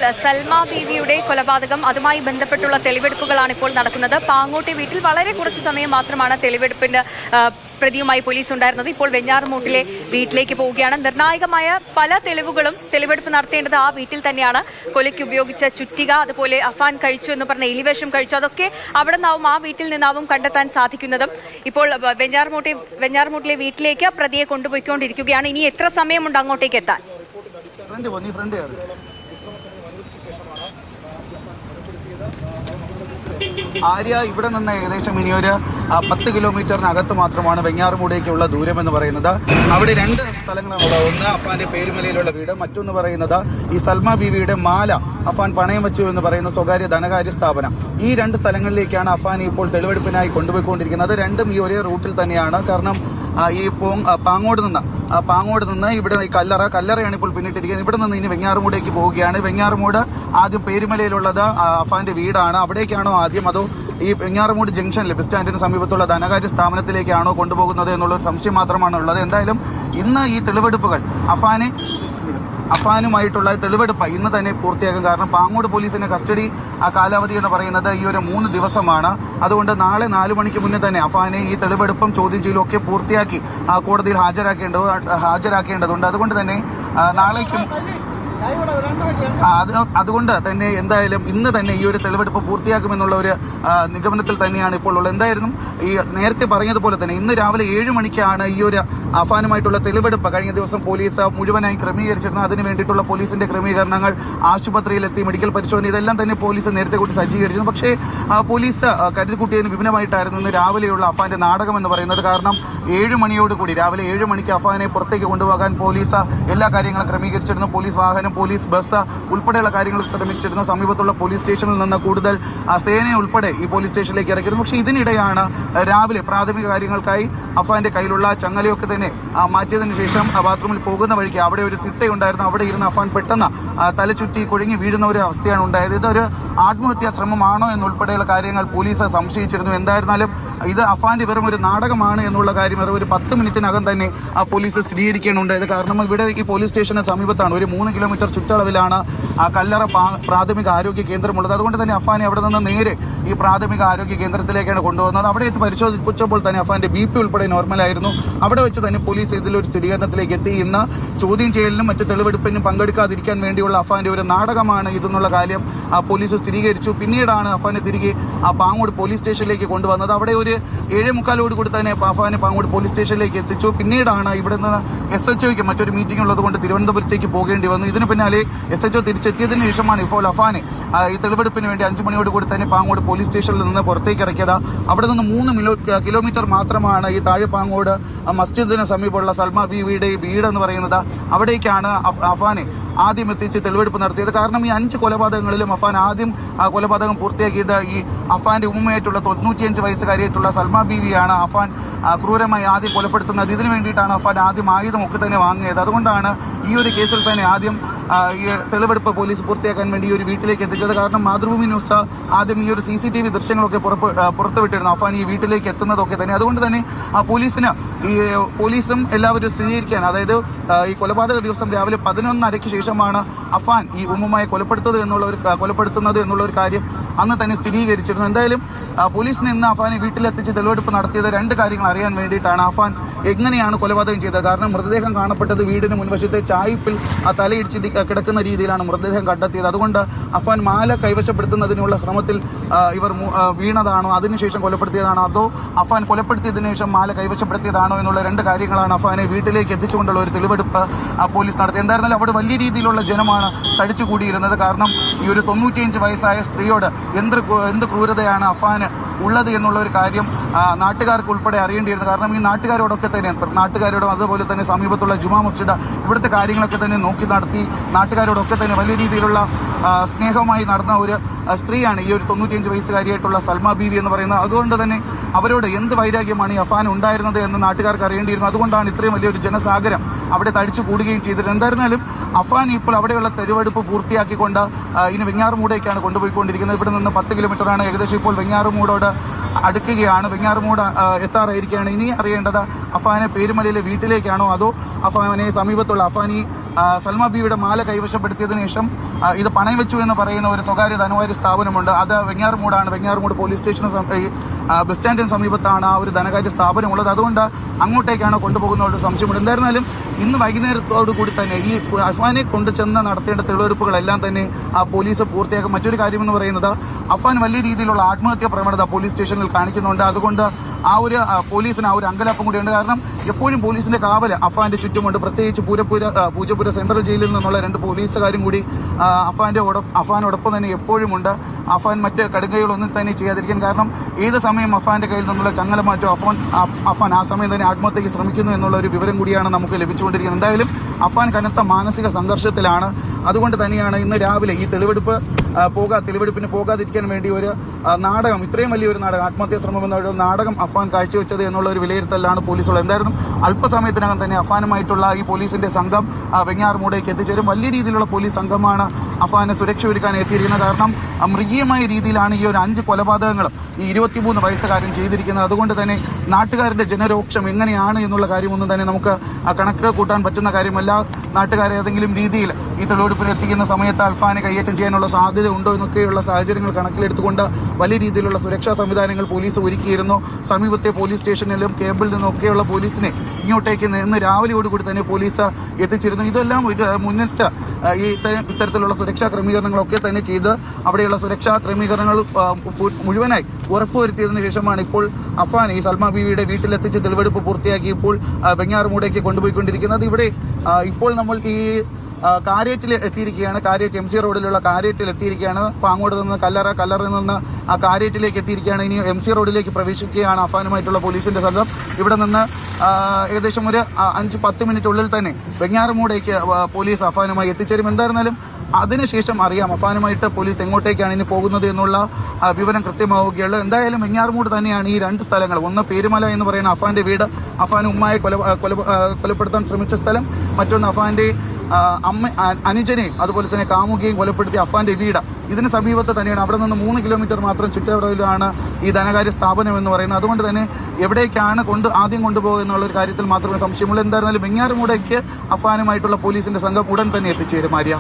സൽമ ബീവിയുടെ കൊലപാതകം അതുമായി ബന്ധപ്പെട്ടുള്ള തെളിവെടുപ്പുകളാണ് ഇപ്പോൾ നടക്കുന്നത്. പാങ്ങോട്ടെ വീട്ടിൽ വളരെ കുറച്ച് സമയം മാത്രമാണ് തെളിവെടുപ്പിന് പ്രതിയുമായി പോലീസ് ഉണ്ടായിരുന്നത്. ഇപ്പോൾ വെഞ്ഞാറമൂട്ടിലെ വീട്ടിലേക്ക് പോവുകയാണ്. നിർണായകമായ പല തെളിവെടുപ്പ് നടത്തേണ്ടത് ആ വീട്ടിൽ തന്നെയാണ്. കൊലയ്ക്ക് ഉപയോഗിച്ച ചുറ്റിക, അതുപോലെ അഫാൻ കഴിച്ചു എന്ന് പറഞ്ഞ എലിവേഷം കഴിച്ചു, അതൊക്കെ അവിടെ നിന്നാവും, ആ വീട്ടിൽ നിന്നാവും കണ്ടെത്താൻ സാധിക്കുന്നതും. ഇപ്പോൾ വെഞ്ഞാറമൂട്ടിലെ വീട്ടിലേക്ക് പ്രതിയെ കൊണ്ടുപോയിക്കൊണ്ടിരിക്കുകയാണ്. ഇനി എത്ര സമയമുണ്ട് അങ്ങോട്ടേക്ക് എത്താൻ? ആര്യ ഇവിടെ നിന്ന് ഏകദേശം ഇനി ഒരു 10 കിലോമീറ്ററിനകത്ത് മാത്രമാണ് വെഞ്ഞാറമൂടേക്കുള്ള ദൂരം എന്ന് പറയുന്നത്. അവിടെ 2 സ്ഥലങ്ങളാണ്. ഒന്ന് അഫാന്റെ പേരുമലയിലുള്ള വീട്, മറ്റൊന്ന് പറയുന്നത് ഈ സൽമ ബീവിയുടെ മാല അഫാൻ പണയം വെച്ചു എന്ന് പറയുന്ന സ്വകാര്യ ധനകാര്യ സ്ഥാപനം. ഈ 2 സ്ഥലങ്ങളിലേക്കാണ് അഫാൻ ഇപ്പോൾ തെളിവെടുപ്പിനായി കൊണ്ടുപോയിക്കൊണ്ടിരിക്കുന്നത്. രണ്ടും ഈ ഒരേ റൂട്ടിൽ തന്നെയാണ്. കാരണം ഈ പാങ്ങോട് നിന്ന് ഇവിടെ ഈ കല്ലറയാണ് ഇപ്പോൾ പിന്നിട്ടിരിക്കുന്നത്. ഇവിടെ നിന്ന് ഇനി വെഞ്ഞാറമൂടേക്ക് പോവുകയാണ്. വെഞ്ഞാറമൂട് ആദ്യം പേരുമലയിലുള്ളത് അഫാന്റെ വീടാണ്. അവിടേക്കാണോ ആദ്യം, അതോ ഈ വെഞ്ഞാറമൂട് ജംഗ്ഷനിൽ ബസ് സ്റ്റാൻഡിന് സമീപത്തുള്ള ധനകാര്യ സ്ഥാപനത്തിലേക്കാണോ കൊണ്ടുപോകുന്നത് എന്നുള്ളൊരു സംശയം മാത്രമാണ് ഉള്ളത്. എന്തായാലും ഇന്ന് ഈ തെളിവെടുപ്പുകൾ അഫാനുമായിട്ടുള്ള തെളിവെടുപ്പ് ഇന്ന് തന്നെ പൂർത്തിയാക്കും. കാരണം പാങ്ങോട് പോലീസിന്റെ കസ്റ്റഡി കാലാവധി എന്ന് പറയുന്നത് ഈ ഒരു 3 ദിവസമാണ്. അതുകൊണ്ട് നാളെ 4 മണിക്ക് മുന്നേ തന്നെ അഫാനെ ഈ തെളിവെടുപ്പും ചോദ്യം ചെയ്യലും ഒക്കെ പൂർത്തിയാക്കി കോടതിയിൽ ഹാജരാക്കേണ്ടതുണ്ട്. അതുകൊണ്ട് തന്നെ നാളേക്കും അതുകൊണ്ട് തന്നെ എന്തായാലും ഇന്ന് തന്നെ ഈ ഒരു തെളിവെടുപ്പ് പൂർത്തിയാക്കുമെന്നുള്ള ഒരു നിഗമനത്തിൽ തന്നെയാണ് ഇപ്പോൾ ഉള്ളത്. എന്തായാലും ഈ നേരത്തെ പറഞ്ഞതുപോലെ തന്നെ ഇന്ന് രാവിലെ 7 മണിക്കാണ് ഈ ഒരു അഫാനുമായിട്ടുള്ള തെളിവെടുപ്പ് കഴിഞ്ഞ ദിവസം പോലീസ് മുഴുവനായി ക്രമീകരിച്ചിരുന്നു. അതിന് വേണ്ടിയിട്ടുള്ള പോലീസിന്റെ ക്രമീകരണങ്ങൾ, ആശുപത്രിയിലെത്തി മെഡിക്കൽ പരിശോധന, ഇതെല്ലാം തന്നെ പോലീസ് നേരത്തെ കൂട്ടി സജ്ജീകരിച്ചിരുന്നു. പക്ഷേ പോലീസ് കരുതിക്കുട്ടിയതിന് വിഭിന്നമായിട്ടായിരുന്നു ഇന്ന് രാവിലെയുള്ള അഫാന്റെ നാടകം എന്ന് പറയുന്നത്. കാരണം 7 മണിയോടുകൂടി രാവിലെ 7 മണിക്ക് അഫാനെ പുറത്തേക്ക് കൊണ്ടുപോകാൻ പോലീസ് എല്ലാ കാര്യങ്ങളും ക്രമീകരിച്ചിരുന്നു. പോലീസ് വാഹനം, പോലീസ് ബസ് ഉൾപ്പെടെയുള്ള കാര്യങ്ങൾ ശ്രമിച്ചിരുന്നു. സമീപത്തുള്ള പോലീസ് സ്റ്റേഷനിൽ നിന്ന് കൂടുതൽ സേനയെ ഉൾപ്പെടെ ഈ പോലീസ് സ്റ്റേഷനിലേക്ക് ഇറക്കിയിരുന്നു. പക്ഷേ ഇതിനിടെയാണ് രാവിലെ പ്രാഥമിക കാര്യങ്ങൾക്കായി അഫാന്റെ കയ്യിലുള്ള ചങ്ങലയൊക്കെ തന്നെ മാറ്റിയതിനു ശേഷം ബാത്റൂമിൽ പോകുന്ന വഴിക്ക് അവിടെ ഒരു തിട്ടയുണ്ടായിരുന്നു. അവിടെ ഇരുന്ന് അഫാൻ പെട്ടെന്ന് തലചുറ്റി കുഴങ്ങി വീഴുന്ന ഒരു അവസ്ഥയാണ് ഉണ്ടായത്. ഇതൊരു ആത്മഹത്യാ ശ്രമമാണോ എന്നുൾപ്പെടെയുള്ള കാര്യങ്ങൾ പോലീസ് സംശയിച്ചിരുന്നു. എന്തായിരുന്നാലും ഇത് അഫാന്റെ വെറും ഒരു നാടകമാണ് എന്നുള്ള കാര്യം വെറും ഒരു 10 മിനിറ്റിനകം തന്നെ പോലീസ് സ്ഥിരീകരിക്കുകയാണുണ്ടായത്. കാരണം ഇവിടെ ഈ പോലീസ് സ്റ്റേഷന് സമീപത്താണ്, ഒരു 3 കിലോമീറ്റർ ചുറ്റളവിലാണ് കല്ലറ പ്രാഥമിക ആരോഗ്യ കേന്ദ്രമുള്ളത്. അതുകൊണ്ട് തന്നെ അഫാനെ അവിടെ നിന്ന് നേരെ ഈ പ്രാഥമിക ആരോഗ്യ കേന്ദ്രത്തിലേക്കാണ് കൊണ്ടുവന്നത്. അവിടെ എത്തി പരിശോധിച്ചപ്പോൾ തന്നെ അഫാന്റെ BP ഉൾപ്പെടെ നോർമലായിരുന്നു. അവിടെ വെച്ച് തന്നെ പോലീസ് ഇതിലൊരു സ്ഥിരീകരണത്തിലേക്ക് എത്തി. ഇന്ന് ചോദ്യം ചെയ്യലിനും മറ്റ് തെളിവെടുപ്പിനും പങ്കെടുക്കാതിരിക്കാൻ വേണ്ടിയുള്ള അഫാന്റെ ഒരു നാടകമാണ് ഇതെന്നുള്ള കാര്യം പോലീസ് സ്ഥിരീകരിച്ചു. പിന്നീടാണ് അഫാനെ തിരികെ പാങ്ങോട് പോലീസ് സ്റ്റേഷനിലേക്ക് കൊണ്ടുവന്നത്. അവിടെ ഒരു 7:45 കൂടി തന്നെ അഫാനെ പാങ്ങോട് പോലീസ് സ്റ്റേഷനിലേക്ക് എത്തിച്ചു. പിന്നീടാണ് ഇവിടെ നിന്ന് SHOയ്ക്ക് മറ്റൊരു മീറ്റിംഗ് ഉള്ളത് കൊണ്ട് തിരുവനന്തപുരത്തേക്ക് പോകേണ്ടി വന്നു. ഇതിന് പിന്നാലെ SHO തിരിച്ചെത്തിയതിനു ശേഷമാണ് ഇപ്പോൾ അഫാനെ ഈ തെളിവെടുപ്പിന് വേണ്ടി 5 മണിയോട് കൂടി തന്നെ പാങ്ങോട് പോലീസ് സ്റ്റേഷനിൽ നിന്ന് പുറത്തേക്ക് ഇറക്കിയത്. അവിടെ നിന്ന് 3 കിലോമീറ്റർ മാത്രമാണ് ഈ താഴെ പാങ്ങോട് മസ്ജിദിന് സമീപമുള്ള സൽമ ബീവിയുടെ വീട് എന്ന് പറയുന്നത്. അവിടേക്കാണ് അഫാനെ ആദ്യം എത്തിച്ച് തെളിവെടുപ്പ് നടത്തിയത്. കാരണം ഈ 5 കൊലപാതകങ്ങളിലും അഫാൻ ആദ്യം കൊലപാതകം പൂർത്തിയാക്കിയത് ഈ അഫാന്റെ ഉമ്മയായിട്ടുള്ള 95 വയസ്സുകാരിയായിട്ടുള്ള സൽമ ബീവിയാണ് അഫാൻ ക്രൂരമായി ആദ്യം കൊലപ്പെടുത്തുന്നത്. ഇതിനു വേണ്ടിയിട്ടാണ് അഫാൻ ആദ്യം ആയുധമൊക്കെ തന്നെ വാങ്ങിയത്. അതുകൊണ്ടാണ് ഈ ഒരു കേസിൽ തന്നെ ആദ്യം ഈ തെളിവെടുപ്പ് പോലീസ് പൂർത്തിയാക്കാൻ വേണ്ടി ഈ ഒരു വീട്ടിലേക്ക് എത്തിച്ചത്. കാരണം മാതൃഭൂമി ന്യൂസ് ആദ്യം ഈ ഒരു CCTV ദൃശ്യങ്ങളൊക്കെ പുറത്തുവിട്ടിരുന്നു അഫാൻ ഈ വീട്ടിലേക്ക് എത്തുന്നതൊക്കെ തന്നെ. അതുകൊണ്ട് തന്നെ പോലീസും എല്ലാവരും സ്ഥിരീകരിക്കാൻ, അതായത് ഈ കൊലപാതക ദിവസം രാവിലെ 11:30 ശേഷമാണ് അഫാൻ ഈ ഉമ്മുമായി കൊലപ്പെടുത്തുന്നത് എന്നുള്ള ഒരു കാര്യം അന്ന് തന്നെ സ്ഥിരീകരിച്ചിരുന്നു. എന്തായാലും പോലീസിന് ഇന്ന് അഫാനെ വീട്ടിലെത്തിച്ച് തെളിവെടുപ്പ് നടത്തിയത് 2 കാര്യങ്ങൾ അറിയാൻ വേണ്ടിയിട്ടാണ്. അഫാൻ എങ്ങനെയാണ് കൊലപാതകം ചെയ്തത്? കാരണം മൃതദേഹം കാണപ്പെട്ടത് വീടിന് മുൻവശത്തെ ചായ്പിൽ തലയിടിച്ച് കിടക്കുന്ന രീതിയിലാണ് മൃതദേഹം കണ്ടെത്തിയത്. അതുകൊണ്ട് അഫാൻ മാല കൈവശപ്പെടുത്തുന്നതിനുള്ള ശ്രമത്തിൽ ഇവർ വീണതാണോ, അതിനുശേഷം കൊലപ്പെടുത്തിയതാണോ, അതോ അഫാൻ കൊലപ്പെടുത്തിയതിനു ശേഷം മാല കൈവശപ്പെടുത്തിയതാണോ എന്നുള്ള 2 കാര്യങ്ങളാണ് അഫാനെ വീട്ടിലേക്ക് എത്തിച്ചുകൊണ്ടുള്ള ഒരു തെളിവെടുപ്പ് പോലീസ് നടത്തി. എന്തായിരുന്നാലും അവിടെ വലിയ രീതിയിലുള്ള ജനമാണ് തടിച്ചുകൂടിയിരുന്നത്. കാരണം ഈ ഒരു 95 വയസ്സായ സ്ത്രീയോട് എന്ത് ക്രൂരതയാണ് അഫാന് ഉള്ളത് എന്നുള്ള ഒരു കാര്യം നാട്ടുകാർക്ക് ഉൾപ്പെടെ അറിയേണ്ടിയിരുന്നു. കാരണം ഈ നാട്ടുകാരോടും അതുപോലെ തന്നെ സമീപത്തുള്ള ജുമാ മസ്ജിദ് ഇവിടുത്തെ കാര്യങ്ങളൊക്കെ തന്നെ നോക്കി നടത്തി നാട്ടുകാരോടൊക്കെ തന്നെ വലിയ രീതിയിലുള്ള സ്നേഹവുമായി നടന്ന ഒരു സ്ത്രീയാണ് ഈ ഒരു 95 വയസ്സുകാരിയായിട്ടുള്ള സൽമ ബീവി എന്ന് പറയുന്നത്. അതുകൊണ്ട് തന്നെ അവരോട് എന്ത് വൈരാഗ്യമാണ് ഈ അഫാൻ ഉണ്ടായിരുന്നത് എന്ന് നാട്ടുകാർക്ക് അറിയേണ്ടിയിരുന്നു. അതുകൊണ്ടാണ് ഇത്രയും വലിയൊരു ജനസാഗരം അവിടെ തടിച്ചു കൂടുകയും ചെയ്തിരുന്നത്. എന്തായിരുന്നാലും അഫാൻ ഇപ്പോൾ അവിടെയുള്ള തെരുവെടുപ്പ് പൂർത്തിയാക്കിക്കൊണ്ട് ഇനി വെഞ്ഞാറമൂടേക്കാണ് കൊണ്ടുപോയിക്കൊണ്ടിരിക്കുന്നത്. ഇവിടെ നിന്ന് 10 കിലോമീറ്ററാണ്. ഏകദേശം ഇപ്പോൾ വെഞ്ഞാറമൂടോട് അടുക്കുകയാണ്. വെഞ്ഞാറമൂട് എത്താറായിരിക്കുകയാണ്. ഇനി അറിയേണ്ടത് അഫാനെ പേരുമലയിലെ വീട്ടിലേക്കാണോ, അതോ അഫാനെ സമീപത്തുള്ള അഫാനി സൽമ ബീവിയുടെ മാല കൈവശപ്പെടുത്തിയതിനു ശേഷം ഇത് പണയം വെച്ചു എന്ന് പറയുന്ന ഒരു സ്വകാര്യ ധനകാര്യ സ്ഥാപനമുണ്ട്. അത് വെഞ്ഞാറുമൂടാണ്. വെഞ്ഞാറുമൂട് പോലീസ് സ്റ്റേഷന് ബസ് സ്റ്റാൻഡിന് സമീപത്താണ് ആ ഒരു ധനകാര്യ സ്ഥാപനമുള്ളത്. അതുകൊണ്ട് അങ്ങോട്ടേക്കാണ് കൊണ്ടുപോകുന്ന ഒരു സംശയമുണ്ട്. എന്തായിരുന്നാലും ഇന്ന് വൈകുന്നേരത്തോടു കൂടി തന്നെ ഈ അഫാനെ കൊണ്ടുചെന്ന് നടത്തേണ്ട തെളിവെടുപ്പുകളെല്ലാം തന്നെ പോലീസ് പൂർത്തിയാക്കും. മറ്റൊരു കാര്യമെന്ന് പറയുന്നത് അഫാൻ വലിയ രീതിയിലുള്ള ആത്മഹത്യാ പ്രവണത പോലീസ് സ്റ്റേഷനിൽ കാണിക്കുന്നുണ്ട്. അതുകൊണ്ട് ആ ഒരു പോലീസിന് ആ ഒരു അങ്കലാപ്പം കൂടിയുണ്ട്. കാരണം എപ്പോഴും പോലീസിന്റെ കാവല് അഫാന്റെ ചുറ്റുമുണ്ട്. പ്രത്യേകിച്ച് പൂജപ്പുര സെൻട്രൽ ജയിലിൽ നിന്നുള്ള 2 പോലീസുകാരും കൂടി അഫാനോടൊപ്പം തന്നെ എപ്പോഴും ഉണ്ട്. അഫാൻ മറ്റ് കടുങ്കൈകളൊന്നും തന്നെ ചെയ്യാതിരിക്കാൻ. കാരണം ഏത് സമയം അഫാന്റെ കയ്യിൽ നിന്നുള്ള ചങ്ങല മാറ്റോ അഫാൻ ആ സമയം തന്നെ ആത്മഹത്യയ്ക്ക് ശ്രമിക്കുന്നു എന്നുള്ള ഒരു വിവരം കൂടിയാണ് നമുക്ക് ലഭിച്ചുകൊണ്ടിരിക്കുന്നത്. എന്തായാലും അഫാൻ കനത്ത മാനസിക സംഘർഷത്തിലാണ്. അതുകൊണ്ട് തന്നെയാണ് ഇന്ന് രാവിലെ ഈ തെളിവെടുപ്പിന് പോകാതിരിക്കാൻ വേണ്ടി ഒരു നാടകം, ഇത്രയും വലിയൊരു നാടകം, ആത്മഹത്യാ ശ്രമം എന്ന നാടകം അഫാൻ കാഴ്ചവെച്ചത് എന്നുള്ള ഒരു വിലയിരുത്തലാണ് പോലീസുള്ളത്. എന്തായാലും അല്പസമയത്തിനകം തന്നെ അഫാനുമായിട്ടുള്ള ഈ പോലീസിന്റെ സംഘം വെഞ്ഞാറുമൂടേക്ക് എത്തിച്ചേരും. വലിയ രീതിയിലുള്ള പോലീസ് സംഘമാണ് അഫാനെ സുരക്ഷ ഒരുക്കാൻ എത്തിയിരിക്കുന്നത്. കാരണം മൃഗീയമായ രീതിയിലാണ് ഈ ഒരു 5 കൊലപാതകങ്ങളും ഈ 23 വയസ്സുകാരൻ ചെയ്തിരിക്കുന്നത്. അതുകൊണ്ട് തന്നെ നാട്ടുകാരുടെ ജനരോക്ഷം എങ്ങനെയാണ് എന്നുള്ള കാര്യമൊന്നും തന്നെ നമുക്ക് കണക്ക് കൂട്ടാൻ പറ്റുന്ന കാര്യമല്ല. നാട്ടുകാരെ ഏതെങ്കിലും രീതിയിൽ ഈ തെളിവെടുപ്പിന് എത്തിക്കുന്ന സമയത്ത് അൽഫാനെ കയ്യേറ്റം ചെയ്യാനുള്ള സാധ്യത ഉണ്ടോ എന്നൊക്കെയുള്ള സാഹചര്യങ്ങൾ കണക്കിലെടുത്തുകൊണ്ട് വലിയ രീതിയിലുള്ള സുരക്ഷാ സംവിധാനങ്ങൾ പോലീസ് ഒരുക്കിയിരുന്നു. സമീപത്തെ പോലീസ് സ്റ്റേഷനിലും ക്യാമ്പിൽ നിന്നൊക്കെയുള്ള പോലീസിനെ ഇങ്ങോട്ടേക്ക് ഇന്ന് രാവിലെയോടുകൂടി തന്നെ പോലീസ് എത്തിച്ചിരുന്നു. ഇതെല്ലാം മുന്നിട്ട് ഈ ഇത്തരത്തിലുള്ള സുരക്ഷാ ക്രമീകരണങ്ങളൊക്കെ തന്നെ ചെയ്ത് അവിടെയുള്ള സുരക്ഷാ ക്രമീകരണങ്ങൾ മുഴുവനായി ഉറപ്പുവരുത്തിയതിനു ശേഷമാണ് ഇപ്പോൾ അഫാൻ ഈ സൽമ ബീവിയുടെ വീട്ടിലെത്തിച്ച് തെളിവെടുപ്പ് പൂർത്തിയാക്കി ഇപ്പോൾ വെഞ്ഞാറുമൂടേക്ക് കൊണ്ടുപോയിക്കൊണ്ടിരിക്കുന്നത്. ഇവിടെ ഇപ്പോൾ നമ്മൾ ഈ കാര്യറ്റിൽ എത്തിയിരിക്കുകയാണ്. കാര്യറ്റ് MC റോഡിലുള്ള കാര്യറ്റിൽ എത്തിയിരിക്കുകയാണ്. പാങ്ങോട് നിന്ന് കല്ലറയിൽ നിന്ന് ആ കാര്യറ്റിലേക്ക് എത്തിയിരിക്കുകയാണ്. ഇനി MC റോഡിലേക്ക് പ്രവേശിക്കുകയാണ് അഫാനുമായിട്ടുള്ള പോലീസിന്റെ സംഘം. ഇവിടെ നിന്ന് ഏകദേശം ഒരു 5-10 മിനിറ്റുള്ളിൽ തന്നെ വെഞ്ഞാറുമൂടേക്ക് പോലീസ് അഫാനുമായി എത്തിച്ചേരും. എന്തായിരുന്നാലും അതിനുശേഷം അറിയാം അഫാനുമായിട്ട് പോലീസ് എങ്ങോട്ടേക്കാണ് ഇനി പോകുന്നത് എന്നുള്ള വിവരം കൃത്യമാവുകയുള്ളൂ. എന്തായാലും വെഞ്ഞാറുമൂട് തന്നെയാണ് ഈ 2 സ്ഥലങ്ങൾ. ഒന്ന് പേരുമല എന്ന് പറയുന്ന അഫാന്റെ വീട്, അഫാൻ ഉമ്മയെ കൊലപ്പെടുത്താൻ ശ്രമിച്ച സ്ഥലം. മറ്റൊന്ന് അഫാന്റെ അനുജനെയും അതുപോലെ തന്നെ കാമുകിയെയും കൊലപ്പെടുത്തിയ അഫാന്റെ വീട്. ഇതിന് സമീപത്ത് തന്നെയാണ്. അവിടെ നിന്ന് 3 കിലോമീറ്റർ മാത്രം ചുറ്റളവിലാണ് ഈ ധനകാര്യ സ്ഥാപനം എന്ന് പറയുന്നത്. അതുകൊണ്ട് തന്നെ എവിടേക്കാണ് ആദ്യം കൊണ്ടുപോകുക എന്നുള്ള ഒരു കാര്യത്തിൽ മാത്രമേ സംശയമുള്ളൂ. എന്തായിരുന്നാലും വെഞ്ഞാറുമൂടേക്ക് അഫാനുമായിട്ടുള്ള പോലീസിന്റെ സംഘം ഉടൻ തന്നെ എത്തിച്ചേരും. ആര്യ.